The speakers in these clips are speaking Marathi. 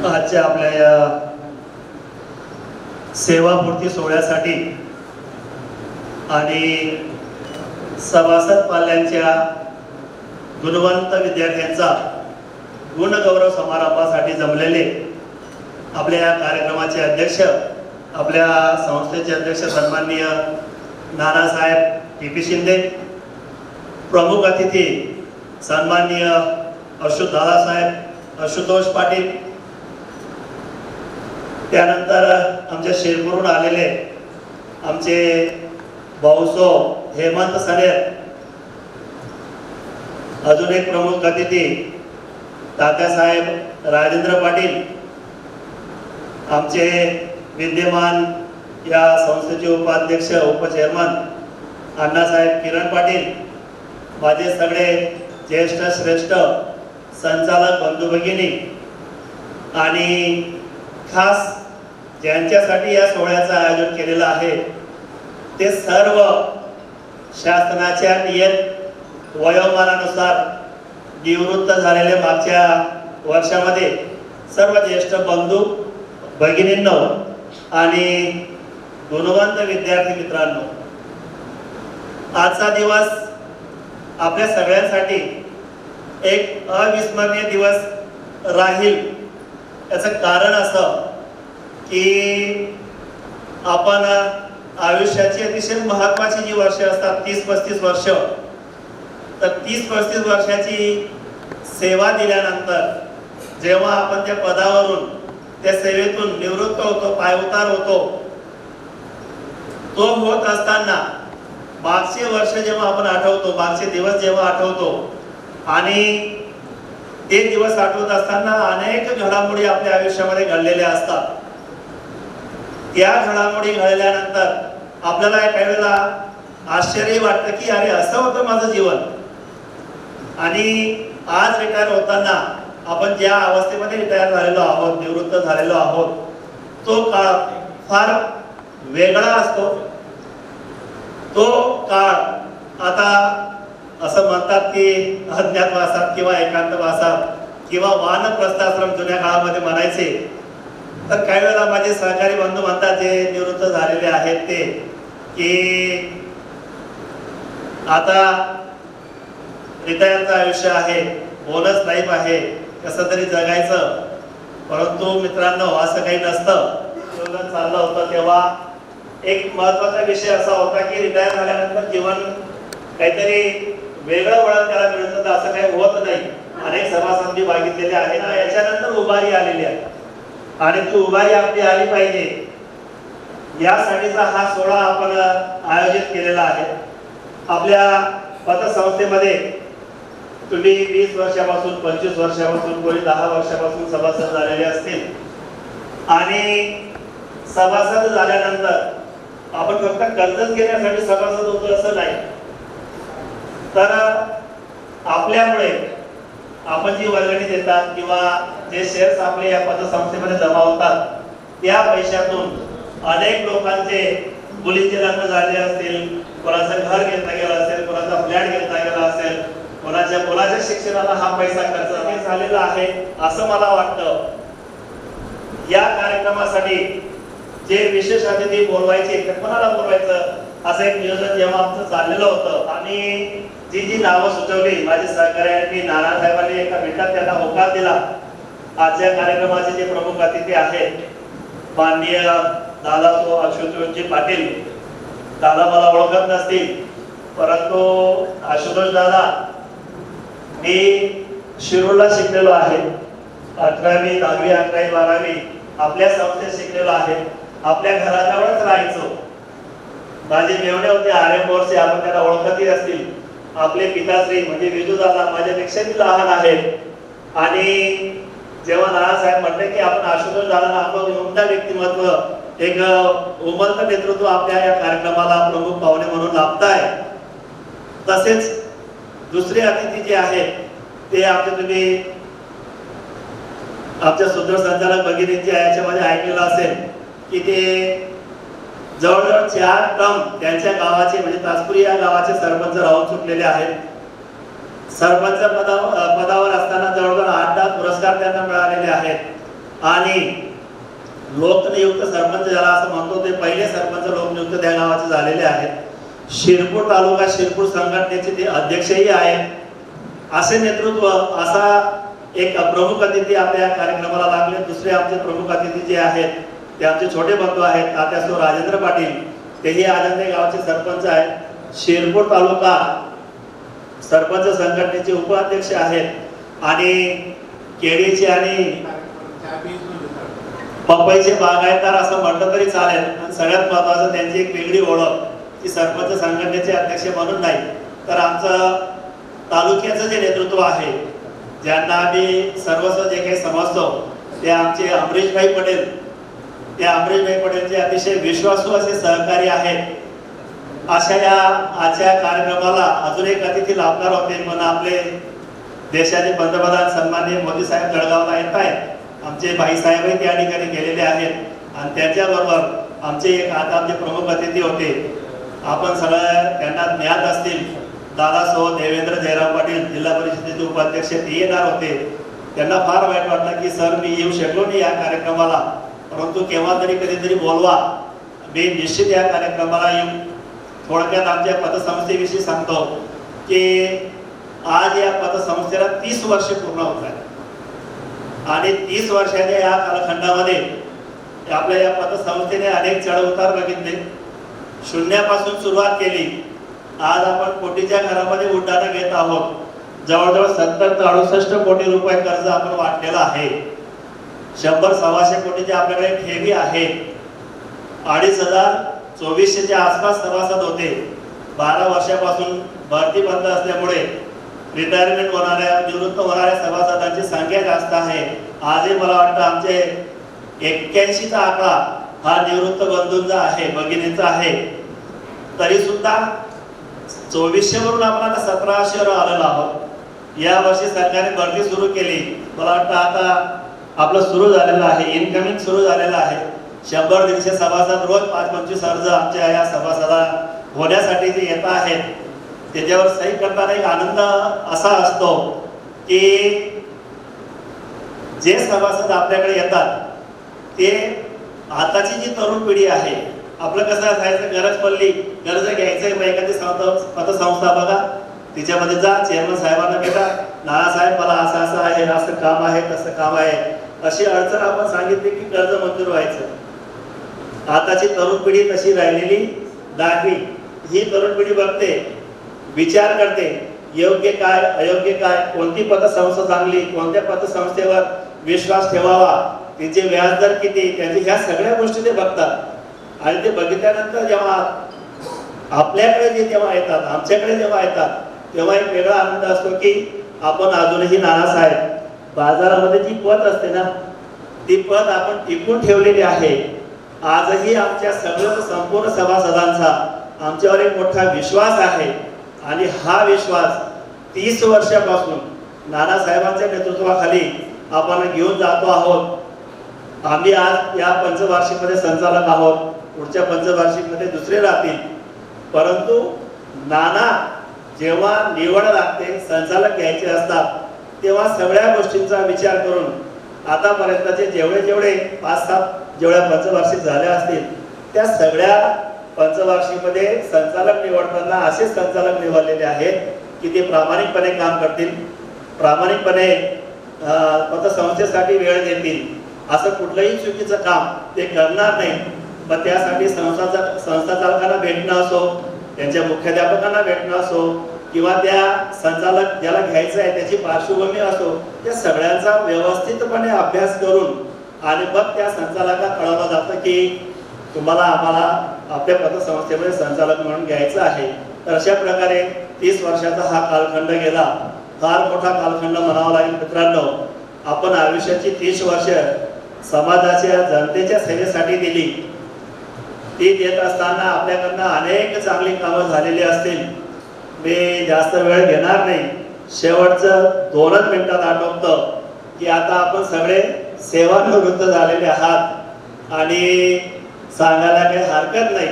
आजच्या आपल्या या सेवापूर्ती सोहळ्यासाठी आणि सभासद पाल्यांच्या गुणवंत विद्यार्थ्यांचा गुणगौरव समारंभासाठी जमलेले आपल्या या कार्यक्रमाचे अध्यक्ष, आपल्या संस्थेचे अध्यक्ष सन्माननीय नानासाहेब टी.पी. शिंदे, प्रमुख अतिथी सन्माननीय दादासाहेब आशुतोष पाटील, त्यानंतर आमच्या शेरपूरहून आलेले आमचे भाऊसो हेमंत सनेर, अजून एक प्रमुख अतिथी तात्यासाहेब राजेंद्र पाटील, आमचे विद्यमान या संस्थेचे उपाध्यक्ष उपचेअरमन अण्णासाहेब किरण पाटील, माझे सगळे ज्येष्ठ श्रेष्ठ संचालक बंधू भगिनी आणि खास ज्यांच्यासाठी या सोहळ्याचं आयोजन केलेलं आहे ते सर्व शासनाच्या नियत वयोमानानुसार निवृत्त झालेले मागच्या वर्षामध्ये सर्व ज्येष्ठ बंधू भगिनींनो आणि गुणवंत विद्यार्थी मित्रांनो, आजचा दिवस आपल्या सगळ्यांसाठी एक अविस्मरणीय दिवस राहील। याचं कारण असं की आपण आयुष्याची अतिशय महत्त्वाची जी वर्ष असतात 30-35 वर्ष, तर 30-35 वर्षाची सेवा दिल्यानंतर जेव्हा आपण त्या पदावरून त्या सेवेतून निवृत्त होतो, पायउतार होतो, तो होत असताना मागचे वर्ष जेव्हा आपण आठवतो, मागचे दिवस जेव्हा आठवतो आणि ते दिवस आठवत असताना अनेक घडामोडी आपल्या आयुष्यामध्ये घडलेल्या असतात। त्या घडामोडी घडल्यानंतर आपल्याला काही वेळेला आश्चर्य वाटतं की अरे असं होतं माझं जीवन। आणि आज रिटायर होताना आपण ज्या अवस्थेमध्ये रिटायर झालेलो आहोत, निवृत्त झालेलो आहोत, तो काळ फार वेगळा असतो। तो काळ आता असं म्हणतात की अज्ञातवासात किंवा एकांतवासात किंवा वानप्रस्थाश्रम जुन्या काळामध्ये म्हणायचे, तर काही वेळेला माझे सहकारी बंधू म्हणतात जे निवृत्त झालेले आहेत ते की आता रिटायरचं आयुष्य आहे, बोनस लाईफ आहे, कसं तरी जगायचं। परंतु मित्रांनो असं काही नसतं। जीवन चाललं होतं तेव्हा एक महत्त्वाचा विषय असा होता की रिटायर झाल्यानंतर जीवन काहीतरी वेगळं वळण त्याला मिळतं, तर असं काही होत नाही। अनेक सभासंधी बघितलेले आहे ना, याच्यानंतर उभारी आलेली आहे आणि ती उभारी आपली आली पाहिजे यासाठीचा हा सोहळा आपण आयोजित केलेला आहे। आपल्या पतसंस्थेमध्ये तुम्ही 20 वर्षापासून 25 वर्षापासून कोणी 10 वर्षापासून सभासद झालेले असतील आणि सभासद झाल्यानंतर आपण फक्त कर्जच घेण्यासाठी सभासद होतो असं नाही, तर आपल्यामुळे आपण जी वर्गणी देतात किंवा जे शेअर्स आपले या पतसंस्थेमध्ये जमा होतात त्या पैशातून अनेक लोकांचे मुलींचे लग्न झाले असतील, कोणाचं घर घेतलं गेलं असेल, कोणाचा फ्लॅट घेतला गेला असेल, कोणाच्या मुलाच्या शिक्षणाला हा पैसा खर्च झालेला आहे असं मला वाटतं। या कार्यक्रमासाठी जे विशेष अतिथी बोलवायचे ते कोणाला बोलवायचं असं एक नियोजन जेव्हा आमचं चाललेलं होतं आणि जी नावं सुचवली माझे सहकार्यांनी, नानासाहेबांनी एका मिनिटात त्यांना होकार दिला। आजच्या कार्यक्रमाचे जे प्रमुख अतिथी आहेत माननीय दादा आशुतोषजी पाटील, दादा मला ओळखत नसतील परंतु आशुतोष दादा मी शिरूरला शिकलेलो आहे, 11वी 10वी 11वी 12वी आपल्या संस्थेत शिकलेलो आहे, आपल्या घराजवळच राहायचो। माझे मेवणे होते आर्य मोर्चे, आपण त्यांना ओळखतही असतील। आपले पिताश्री म्हणजे विजू दादा माझ्यापेक्षा लहान आहेत आणि जेव्हा नानासाहेब म्हटले की आपण आशुतोष दादांना आपलं उमदा व्यक्तिमत्व, एक उमलत नेतृत्व आपल्या या कार्यक्रमाला प्रमुख पाहुणे म्हणून लाभताय, तसेच दुसरे अतिथी जे आहेत ते आमचे तुम्ही आमच्या सूत्रसंचालक भगिनींच्या याच्यामध्ये ऐकलेलं असेल की ते जवळजवळ 4 टर्म त्यांच्या गावाचे म्हणजे तासपुरी या गावाचे सरपंच राहून सुटलेले आहेत। सरपंच पदावर असताना जवळजवळ 8-10 पुरस्कार त्यांना मिळालेले आहेत आणि लोकनियुक्त सरपंच ज्याला असं म्हणतो ते पहिले सरपंच लोकनियुक्त त्या गावाचे झालेले आहेत। शिरपूर तालुका शिरपूर संघटनेचे ते अध्यक्षही आहेत। असे नेतृत्व असा एक प्रमुख अतिथी आपल्या कार्यक्रमाला लागले। दुसरे आमचे प्रमुख अतिथी जे आहेत ते आमचे छोटे बंधू आहेत तात्यासो राजेंद्र पाटील, तेही आजंदे गावचे सरपंच आहेत। शिरपूर तालुका सरपंच संघटनेचे उपाध्यक्ष आहेत आणि केळीचे आणि पपईचे बागायतदार असं म्हटलं तरी चालेल। आणि सगळ्यात महत्त्वाचं त्यांची एक वेगळी ओळख की सरपंच संघटनेचे अध्यक्ष म्हणून नाही तर आमचं तालुक्याचं जे नेतृत्व आहे, ज्यांना आम्ही सर्वस्व जे काही समजतो ते आमचे अमरीशभाई पटेल, त्या अमरीशभाई पटेलचे अतिशय विश्वासू असे सहकारी आहेत। अशा या आजच्या कार्यक्रमाला अजून एक अतिथी लाभणार होते, पण आपले देशाचे पंतप्रधान सन्माननीय मोदी साहेब जळगावला येत आहेत। आमचे भाईसाहेबही त्या ठिकाणी गेलेले आहेत आणि त्यांच्याबरोबर आमचे एक आता आमचे प्रमुख अतिथी होते, आपण सगळं त्यांना ज्ञात असतील, दादासो देवेंद्र जयराम पाटील जिल्हा परिषदेचे उपाध्यक्ष ते येणार होते। त्यांना फार वाईट वाटलं की सर मी येऊ शकलो नाही या कार्यक्रमाला, परंतु केव्हा तरी कधीतरी बोलवा, मी निश्चित या कार्यक्रमाला येऊ। थोडक्यात आमच्या पतसंस्थेविषयी सांगतो की आज या पतसंस्थेला 30 वर्षे पूर्ण होत आहेत आणि 30 वर्षाच्या या कालखंडामध्ये आपल्या या पतसंस्थेने अनेक चढ उतार बघितले। शून्यापासून सुरुवात केली, आज आपण कोटीच्या घरामध्ये उड्डाणं घेत आहोत। जवळजवळ 70 ते 68 कोटी रुपये कर्ज आपण वाटलेलं आहे। 100-125 कोटीचे आपल्याकडे ठेवी आहेत। 2524च्या आसपास सभासद होते। 12 वर्षापासून भरती बंद असल्यामुळे रिटायरमेंट होणाऱ्या निवृत्त होणाऱ्या सभासदांची संख्या जास्त आहे। आजही मला वाटतं आमचे 81चा आकडा हा निवृत्त बंधूंचा आहे, भगिनींचा आहे। तरी सुद्धा 2400 वरून आपण आता 1700 वर आलेलो आहोत। या वर्षी सरकारने भरती सुरू केली, मला वाटतं आता आपलं सुरू झालेलं आहे, इनकमिंग सुरू झालेलं आहे। 100-150 सभासद रोज 5-25 अर्ज आमच्या या सभासदा होण्यासाठी जे येत आहेत त्याच्यावर सही करताना एक आनंद असा असतो की जे सभासद आपल्याकडे येतात ते आताची जी तरुण पिढी आहे, आपलं कसं असायचं, गरज पडली, कर्ज घ्यायचं एखादी पतसंस्था बघा, तिच्यामध्ये जा, चेअरमन साहेबांना भेटा, नानासाहेब मला असं असं आहे, असं काम आहे, तसं काम आहे, अशी अडचण आपण सांगितली की कर्ज मंजूर व्हायचं। आताची तरुण पिढी तशी राहिलेली नाही। ही तरुण पिढी बघते, विचार करते, योग्य काय अयोग्य काय, कोणती पतसंस्था चांगली, कोणत्या पतसंस्थेवर विश्वास ठेवावा, तिचे व्याजदर किती, त्यांची ह्या सगळ्या गोष्टी ते बघतात। आणि ते बघितल्यानंतर जेव्हा आपल्याकडे जे जेव्हा येतात, आमच्याकडे जेव्हा येतात, तेव्हा एक वेगळा आनंद असतो की आपण अजूनही नानासाहेब बाजारामध्ये जी पत असते ना, ती पत आपण टिकून ठेवलेली आहे। आजही आमच्या सगळ्या संपूर्ण सभासदांचा आमच्यावर एक मोठा विश्वास आहे आणि हा विश्वास 30 वर्षापासून नानासाहेबांच्या नेतृत्वाखाली आपण घेऊन जातो आहोत। आम्ही आज या पंचवार्षिकमध्ये संचालक आहोत, पुढच्या पंचवार्षिकमध्ये दुसरे राहतील, परंतु नाना जेव्हा निवड लागते, संचालक घ्यायचे असतात, तेव्हा सगळ्या गोष्टींचा विचार करून आतापर्यंतचे जेवढे 5-7 जेवढ्या पंचवार्षिक झाल्या असतील त्या सगळ्या पंचवार्षिकमध्ये संचालक निवडताना असे संचालक निवडलेले आहेत की ते प्रामाणिकपणे काम करतील, प्रामाणिकपणे पतसंस्थेसाठी वेळ देतील, असं कुठलंही चुकीचं काम ते करणार नाही। पण त्यासाठी संस्था चालकांना भेटणं असो, त्यांच्या मुख्याध्यापकांना भेटणं असो किंवा त्या संचालक ज्याला घ्यायचं आहे त्याची पार्श्वभूमी असो, त्या सगळ्यांचा व्यवस्थितपणे अभ्यास करून आणि मग त्या संचालकाला कळवलं जातं की तुम्हाला आम्हाला आपल्या पतसंस्थेमध्ये संचालक म्हणून घ्यायचं आहे। तर अशा प्रकारे 30 वर्षाचा हा कालखंड गेला, फार मोठा कालखंड म्हणावा लागेल मित्रांनो। आपण आयुष्याची 30 वर्ष समाजाच्या जनतेच्या सेवेसाठी दिली, ती देत असताना आपल्याकडनं अनेक चांगली कामं झालेली असतील। मी जास्त वेळ घेणार नाही, शेवटचं 2च मिनिटात आठवतं की आता आपण सगळे सेवानिवृत्त झालेले आहात आणि सांगायला काही हरकत नाही।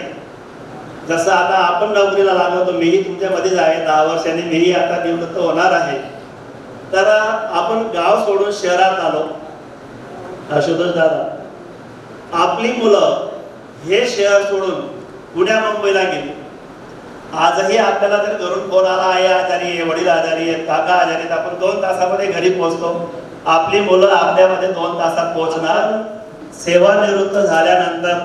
जसं आता आपण नोकरीला लागलो, मीही तुमच्यामध्येच आहे, 10 वर्षांनी मीही आता निवृत्त होणार आहे। तर आपण गाव सोडून शहरात आलो आशुतोष दादा, आपली मुलं हे शहर सोडून पुण्या मुंबईला गेली. आजही आपल्याला जर घरून फोन आला, आई आजारी आहे, वडील आजारी आहेत, काका आजारी आहेत, आपण 2 तासामध्ये घरी पोहोचतो. आपली मुलं आपल्यामध्ये 2 तासात पोहोचणार. सेवानिवृत्त झाल्यानंतर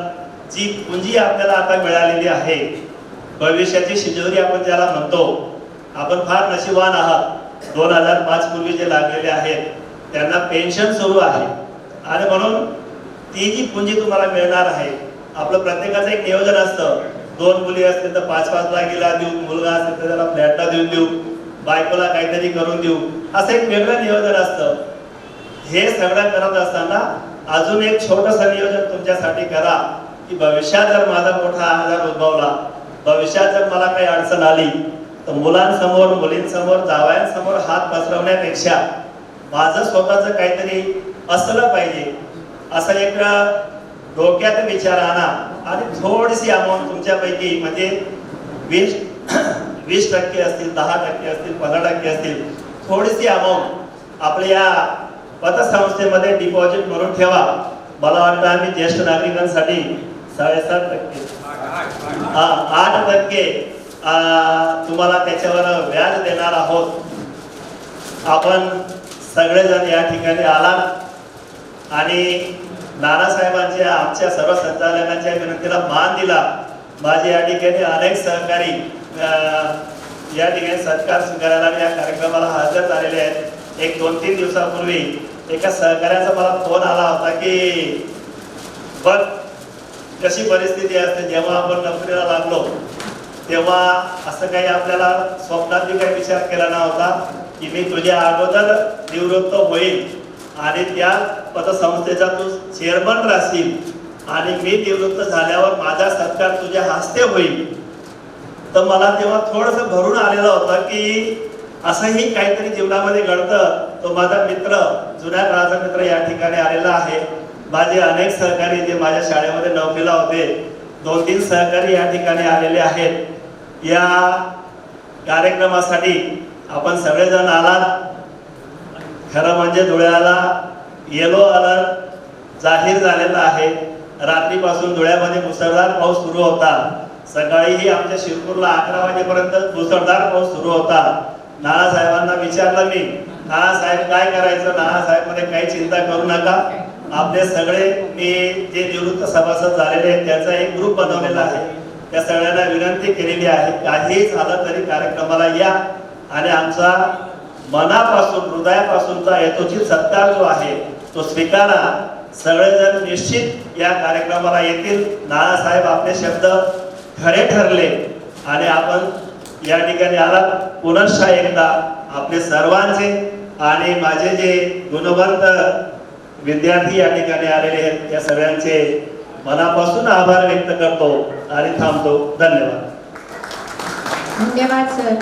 जी पुंजी आपल्याला आता मिळालेली आहे, भविष्याची शिजोरी आपण ज्याला म्हणतो, आपण फार नशीबवान आहात. 2005 पूर्वी जे लागलेले आहेत त्यांना पेन्शन सुरू आहे आणि म्हणून ती जी पुंजी तुम्हाला मिळणार आहे. आपलं प्रत्येकाचं एक नियोजन असतं. 2 मुली असतील तर 5-5 लाखीला देऊ, मुलगा असेल तर त्याला फ्लॅटला देऊ, बायकोला काहीतरी करून देऊ, असं एक वेगळं नियोजन असतं. हे सगळं करत असताना अजून एक छोटंसं नियोजन तुमच्यासाठी करा की भविष्यात जर माझा मोठा आजार उद्भवला, भविष्यात जर मला काही अडचण आली, तर मुलांसमोर, मुलींसमोर, जावयांसमोर हात पसरवण्यापेक्षा माझं स्वतःचं काहीतरी असलं पाहिजे असं एक डोक्यात विचार आणा आणि थोडीशी अमाऊंट तुमच्यापैकी म्हणजे 20% असतील, 10% असतील, 15% असतील, थोडीशी अमाऊंट आपल्या या पतसंस्थेमध्ये डिपॉझिट करून ठेवा. मला वाटतं आम्ही ज्येष्ठ नागरिकांसाठी 7.5% 8% तुम्हाला त्याच्यावर व्याज देणार आहोत. आपण सगळेजण या ठिकाणी आलात आणि नानासाहेबांच्या, आमच्या सर्व संचालकांच्या विनंतीला मान दिला. माझे या ठिकाणी अनेक सहकारी या ठिकाणी सत्कार स्वीकारायला या कार्यक्रमाला हजर झालेले आहेत. एक 2-3 दिवसापूर्वी एका सहकार्याचा मला फोन आला होता की बघ कशी परिस्थिती असते, जेव्हा आपण नोकरीला लागलो तेव्हा असं काही आपल्याला स्वप्नातही काही विचार केला नव्हता की मी तुझ्या अगोदर निवृत्त होईल आणि त्या पतसंस्थेचा तू चेअरमन राहशील आणि मी निवृत्त झाल्यावर माझा सत्कार तुझ्या हस्ते होईल. तर मला तेव्हा थोडंसं भरून आलेलं होतं की असंही काहीतरी जीवनामध्ये घडतं. तो माझा मित्र, जुन्या काळाचा मित्र या ठिकाणी आलेला आहे. माझे अनेक सहकारी जे माझ्या शाळेमध्ये नोकरीला होते, 2-3 सहकारी या ठिकाणी आलेले आहेत. या कार्यक्रमासाठी आपण सगळेजण आलात. खरं म्हणजे धुळ्याला येलो अलर्ट जाहीर झालेला आहे. रात्रीपासून धुळ्यामध्ये मुसळधार पाऊस सुरू होता. सकाळीही आमच्या शिरपूरला 11 वाजेपर्यंत मुसळधार पाऊस सुरू होता. नानासाहेबांना विचारलं मी, नानासाहेब काय करायचं? नानासाहेब मध्ये काही चिंता करू नका, आपले सगळे मी जे निवृत्त सभासद झालेले आहेत त्याचा एक ग्रुप बनवलेला आहे. त्या सगळ्यांना विनंती केलेली आहे, काही झालं तरी कार्यक्रमाला या आणि आमचा मनापासून, हृदयापासूनचा यथोचित सत्कार जो आहे तो स्वीकारा. सगळेजण निश्चित या कार्यक्रमाला येतील. नानासाहेब आपले शब्द खरे ठरले आणि आपण या ठिकाणी आलात. पुनश्च एकदा आपले सर्वांचे आणि माझे जे गुणवंत विद्यार्थी या ठिकाणी आलेले आहेत त्या सगळ्यांचे मनापासून आभार व्यक्त करतो आणि थांबतो. धन्यवाद. धन्यवाद सर.